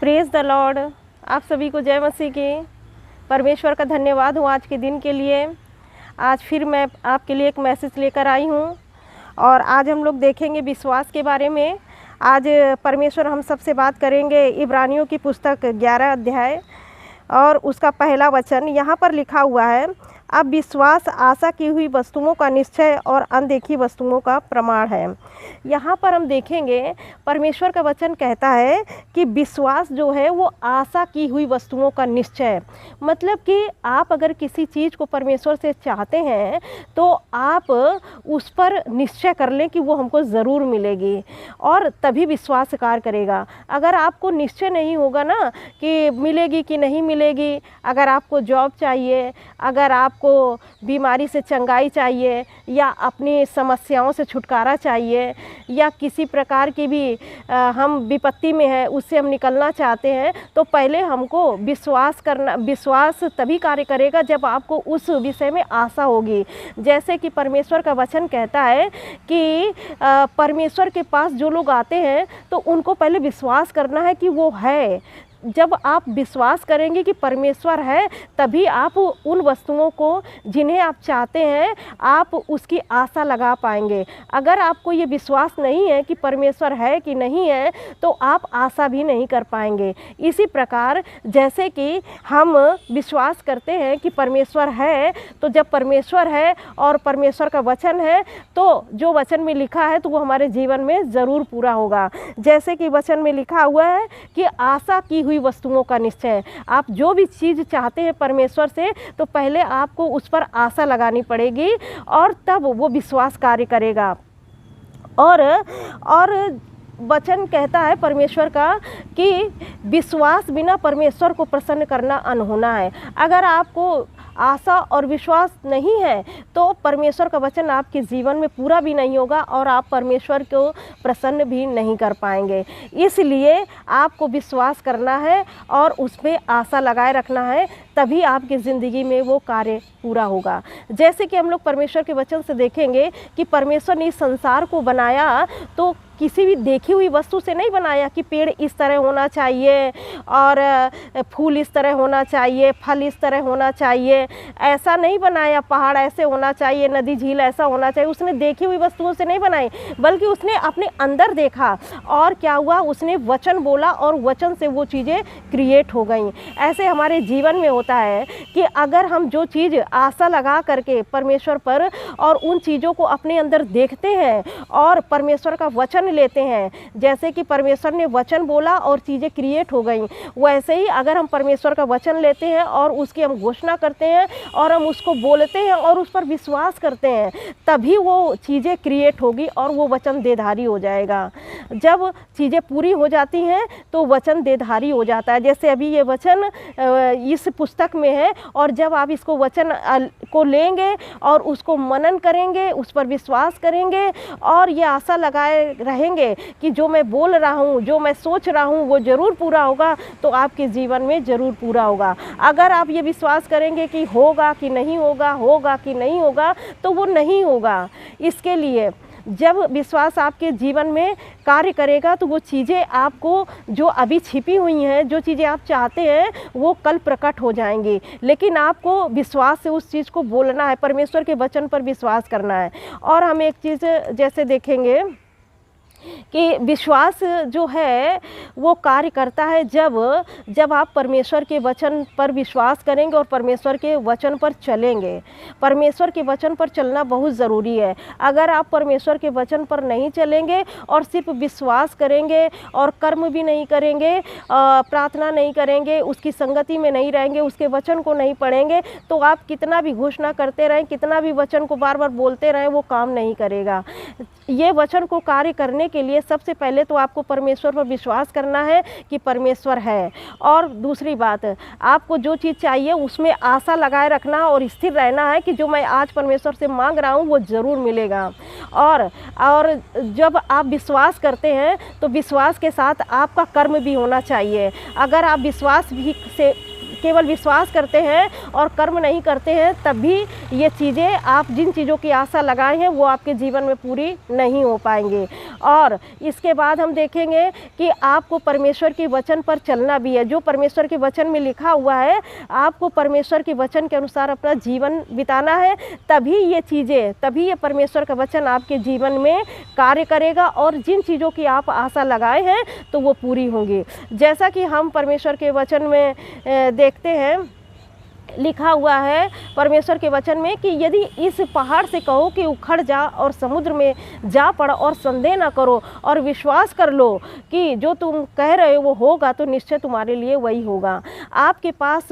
Praise the Lord. आप सभी को जय मसीह की। परमेश्वर का धन्यवाद हो आज के दिन के लिए। आज फिर मैं आपके लिए एक मैसेज लेकर आई हूँ और आज हम लोग देखेंगे विश्वास के बारे में। आज परमेश्वर हम सबसे बात करेंगे इब्रानियों की पुस्तक 11 अध्याय और उसका पहला वचन। यहाँ पर लिखा हुआ है, अब विश्वास आशा की हुई वस्तुओं का निश्चय और अनदेखी वस्तुओं का प्रमाण है। यहाँ पर हम देखेंगे परमेश्वर का वचन कहता है कि विश्वास जो है वो आशा की हुई वस्तुओं का निश्चय, मतलब कि आप अगर किसी चीज़ को परमेश्वर से चाहते हैं तो आप उस पर निश्चय कर लें कि वो हमको ज़रूर मिलेगी और तभी विश्वास कार्य करेगा। अगर आपको निश्चय नहीं होगा ना कि मिलेगी कि नहीं मिलेगी, अगर आपको जॉब चाहिए, अगर आपको बीमारी से चंगाई चाहिए या अपनी समस्याओं से छुटकारा चाहिए या किसी प्रकार की भी हम विपत्ति में हैं उससे हम निकलना चाहते हैं, तो पहले हमको विश्वास तभी कार्य करेगा जब आपको उस विषय में आशा होगी। जैसे कि परमेश्वर का वचन कहता है कि परमेश्वर के पास जो लोग आते हैं तो उनको पहले विश्वास करना है कि वो है। जब आप विश्वास करेंगे कि परमेश्वर है तभी आप उन वस्तुओं को जिन्हें आप चाहते हैं आप उसकी आशा लगा पाएंगे। अगर आपको ये विश्वास नहीं है कि परमेश्वर है कि नहीं है तो आप आशा भी नहीं कर पाएंगे। इसी प्रकार जैसे कि हम विश्वास करते हैं कि परमेश्वर है, तो जब परमेश्वर है और परमेश्वर का वचन है तो जो वचन में लिखा है तो वो हमारे जीवन में ज़रूर पूरा होगा। जैसे कि वचन में लिखा हुआ है कि आशा की हुई वस्तुओं का निश्चय। आप जो भी चीज़ चाहते हैं परमेश्वर से तो पहले आपको उस पर आशा लगानी पड़ेगी और तब वो विश्वास कार्य करेगा। और वचन कहता है परमेश्वर का कि विश्वास बिना परमेश्वर को प्रसन्न करना अनहोना है। अगर आपको आशा और विश्वास नहीं है तो परमेश्वर का वचन आपके जीवन में पूरा भी नहीं होगा और आप परमेश्वर को प्रसन्न भी नहीं कर पाएंगे। इसलिए आपको विश्वास करना है और उस पर आशा लगाए रखना है, तभी आपकी ज़िंदगी में वो कार्य पूरा होगा। जैसे कि हम लोग परमेश्वर के वचन से देखेंगे कि परमेश्वर ने इस संसार को बनाया तो किसी भी देखी हुई वस्तु से नहीं बनाया कि पेड़ इस तरह होना चाहिए और फूल इस तरह होना चाहिए, फल इस तरह होना चाहिए, ऐसा नहीं बनाया। पहाड़ ऐसे होना चाहिए, नदी झील ऐसा होना चाहिए, उसने देखी हुई वस्तुओं से नहीं बनाई, बल्कि उसने अपने अंदर देखा और क्या हुआ, उसने वचन बोला और वचन से वो चीज़ें क्रिएट हो गई। ऐसे हमारे जीवन में होता है कि अगर हम जो चीज़ आशा लगा करके परमेश्वर पर और उन चीज़ों को अपने अंदर देखते हैं और परमेश्वर का वचन लेते हैं, जैसे कि परमेश्वर ने वचन बोला और चीज़ें क्रिएट हो गई, वैसे ही अगर हम परमेश्वर का वचन लेते हैं और उसकी हम घोषणा करते हैं और हम उसको बोलते हैं और उस पर विश्वास करते हैं, तभी वो चीज़ें क्रिएट होगी और वो वचन देधारी हो जाएगा। जब चीज़ें पूरी हो जाती हैं तो वचन देधारी हो जाता है। जैसे अभी ये वचन इस पुस्तक में है और जब आप इसको वचन को लेंगे और उसको मनन करेंगे, उस पर विश्वास करेंगे और ये आशा लगाए रहेंगे कि जो मैं बोल रहा हूँ, जो मैं सोच रहा हूँ वो ज़रूर पूरा होगा, तो आपके जीवन में ज़रूर पूरा होगा। अगर आप ये विश्वास करेंगे कि होगा कि नहीं होगा, होगा कि नहीं होगा, तो वो नहीं होगा। इसके लिए जब विश्वास आपके जीवन में कार्य करेगा तो वो चीज़ें आपको जो अभी छिपी हुई हैं, जो चीज़ें आप चाहते हैं वो कल प्रकट हो जाएंगी। लेकिन आपको विश्वास से उस चीज़ को बोलना है, परमेश्वर के वचन पर विश्वास करना है। और हम एक चीज़ जैसे देखेंगे कि विश्वास जो है वो कार्य करता है जब आप परमेश्वर के वचन पर विश्वास करेंगे और परमेश्वर के वचन पर चलेंगे। परमेश्वर के वचन पर चलना बहुत ज़रूरी है। अगर आप परमेश्वर के वचन पर नहीं चलेंगे और सिर्फ विश्वास करेंगे और कर्म भी नहीं करेंगे, प्रार्थना नहीं करेंगे, उसकी संगति में नहीं रहेंगे, उसके वचन को नहीं पढ़ेंगे, तो आप कितना भी घोषणा करते रहें, कितना भी वचन को बार बार बोलते रहें, वो काम नहीं करेगा। ये वचन को कार्य करने के लिए सबसे पहले तो आपको परमेश्वर पर विश्वास करना है कि परमेश्वर है। और दूसरी बात, आपको जो चीज़ चाहिए उसमें आशा लगाए रखना और स्थिर रहना है कि जो मैं आज परमेश्वर से मांग रहा हूँ वो ज़रूर मिलेगा। और जब आप विश्वास करते हैं तो विश्वास के साथ आपका कर्म भी होना चाहिए। अगर आप विश्वास भी से केवल विश्वास करते हैं और कर्म नहीं करते हैं, तब भी ये चीज़ें, आप जिन चीज़ों की आशा लगाए हैं वो आपके जीवन में पूरी नहीं हो पाएंगे। और इसके बाद हम देखेंगे कि आपको परमेश्वर के वचन पर चलना भी है। जो परमेश्वर के वचन में लिखा हुआ है, आपको परमेश्वर के वचन के अनुसार अपना जीवन बिताना है। तभी ये परमेश्वर का वचन आपके जीवन में कार्य करेगा और जिन चीज़ों की आप आशा लगाए हैं तो वो पूरी होंगी। जैसा कि हम परमेश्वर के वचन में देखते हैं, लिखा हुआ है परमेश्वर के वचन में कि यदि इस पहाड़ से कहो कि उखड़ जा और समुद्र में जा पड़ और संदेह ना करो और विश्वास कर लो कि जो तुम कह रहे हो वो होगा, तो निश्चय तुम्हारे लिए वही होगा। आपके पास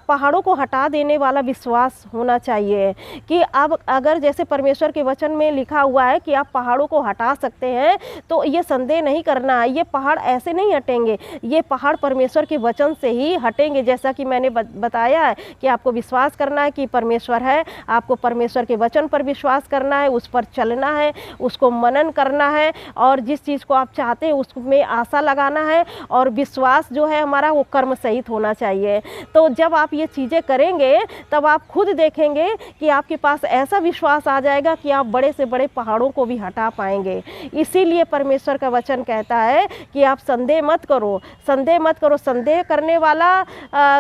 पहाड़ों को हटा देने वाला विश्वास होना चाहिए कि अब अगर जैसे परमेश्वर के वचन में लिखा हुआ है कि आप पहाड़ों को हटा सकते हैं, तो ये संदेह नहीं करना है। ये पहाड़ ऐसे नहीं हटेंगे, ये पहाड़ परमेश्वर के वचन से ही हटेंगे। जैसा कि मैंने बताया है कि आपको विश्वास करना है कि परमेश्वर है, आपको परमेश्वर के वचन पर विश्वास करना है, उस पर चलना है, उसको मनन करना है और जिस चीज़ को आप चाहते हैं उसमें आशा लगाना है। और विश्वास जो है हमारा वो कर्म सहित होना चाहिए। तो जब आप ये चीज़ें करेंगे तब आप खुद देखेंगे कि आपके पास ऐसा विश्वास आ जाएगा कि आप बड़े से बड़े पहाड़ों को भी हटा पाएंगे। इसीलिए परमेश्वर का वचन कहता है कि आप संदेह मत करो, संदेह मत करो। संदेह करने वाला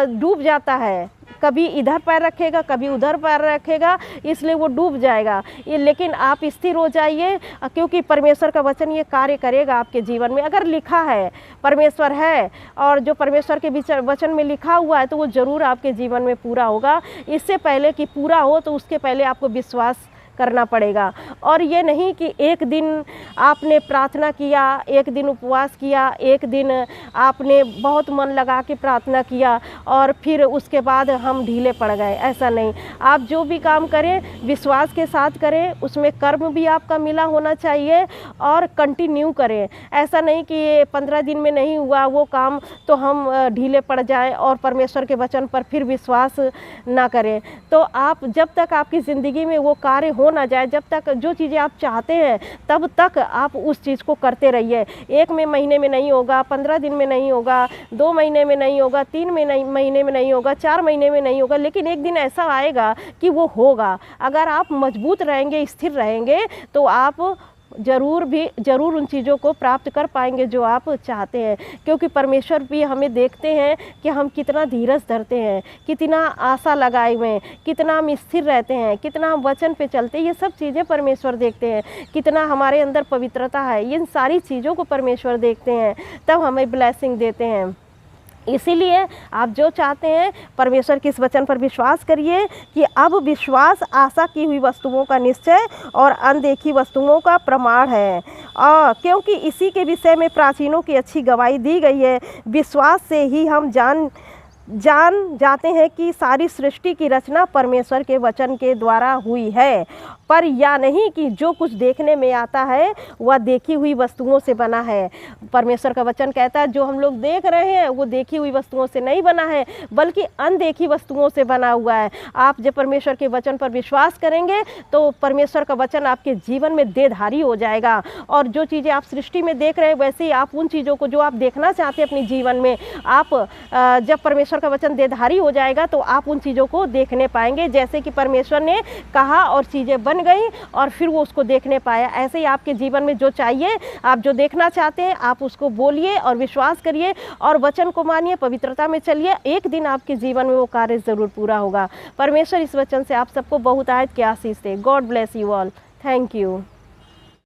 डूब जाता है, कभी इधर पैर रखेगा कभी उधर पैर रखेगा, इसलिए वो डूब जाएगा। लेकिन आप स्थिर हो जाइए, क्योंकि परमेश्वर का वचन ये कार्य करेगा आपके जीवन में। अगर लिखा है, परमेश्वर है और जो परमेश्वर के वचन में लिखा हुआ है तो वो ज़रूर आपके जीवन में पूरा होगा। इससे पहले कि पूरा हो तो उसके पहले आपको विश्वास करना पड़ेगा। और ये नहीं कि एक दिन आपने प्रार्थना किया, एक दिन उपवास किया, एक दिन आपने बहुत मन लगा के प्रार्थना किया और फिर उसके बाद हम ढीले पड़ गए, ऐसा नहीं। आप जो भी काम करें विश्वास के साथ करें, उसमें कर्म भी आपका मिला होना चाहिए और कंटिन्यू करें। ऐसा नहीं कि ये 15 दिन में नहीं हुआ वो काम तो हम ढीले पड़ जाएं और परमेश्वर के वचन पर फिर विश्वास ना करें। तो आप जब तक आपकी ज़िंदगी में वो कार्य हो ना जाए, जब तक जो चीज़ें आप चाहते हैं तब तक आप उस चीज़ को करते रहिए। एक महीने में नहीं होगा, 15 दिन में नहीं होगा, 2 महीने में नहीं होगा, 3 महीने में नहीं होगा, 4 महीने में नहीं होगा, लेकिन एक दिन ऐसा आएगा कि वो होगा। अगर आप मजबूत रहेंगे, स्थिर रहेंगे तो आप ज़रूर उन चीज़ों को प्राप्त कर पाएंगे जो आप चाहते हैं। क्योंकि परमेश्वर भी हमें देखते हैं कि हम कितना धीरज धरते हैं, कितना आशा लगाए हुए हैं, कितना हम स्थिर रहते हैं, कितना हम वचन पे चलते हैं। ये सब चीज़ें परमेश्वर देखते हैं, कितना हमारे अंदर पवित्रता है, इन सारी चीज़ों को परमेश्वर देखते हैं, तब हमें ब्लेसिंग देते हैं। इसीलिए आप जो चाहते हैं परमेश्वर के इस वचन पर विश्वास करिए कि अब विश्वास आशा की हुई वस्तुओं का निश्चय और अनदेखी वस्तुओं का प्रमाण है। क्योंकि इसी के विषय में प्राचीनों की अच्छी गवाही दी गई है। विश्वास से ही हम जान जाते हैं कि सारी सृष्टि की रचना परमेश्वर के वचन के द्वारा हुई है, पर या नहीं कि जो कुछ देखने में आता है वह देखी हुई वस्तुओं से बना है। परमेश्वर का वचन कहता है जो हम लोग देख रहे हैं वो देखी हुई वस्तुओं से नहीं बना है, बल्कि अनदेखी वस्तुओं से बना हुआ है। आप जब परमेश्वर के वचन पर विश्वास करेंगे तो परमेश्वर का वचन आपके जीवन में देहधारी हो जाएगा। और जो चीज़ें आप सृष्टि में देख रहे हैं वैसे ही आप उन चीज़ों को जो आप देखना चाहते हैं अपने जीवन में, आप जब परमेश्वर का वचन देहधारी हो जाएगा तो आप उन चीज़ों को देखने पाएंगे। जैसे कि परमेश्वर ने कहा और चीज़ें बन गई और फिर वो उसको देखने पाया, ऐसे ही आपके जीवन में जो चाहिए, आप जो देखना चाहते हैं, आप उसको बोलिए और विश्वास करिए और वचन को मानिए, पवित्रता में चलिए। एक दिन आपके जीवन में वो कार्य ज़रूर पूरा होगा। परमेश्वर इस वचन से आप सबको बहुत आयत की आशीष दे। God bless you all. Thank you.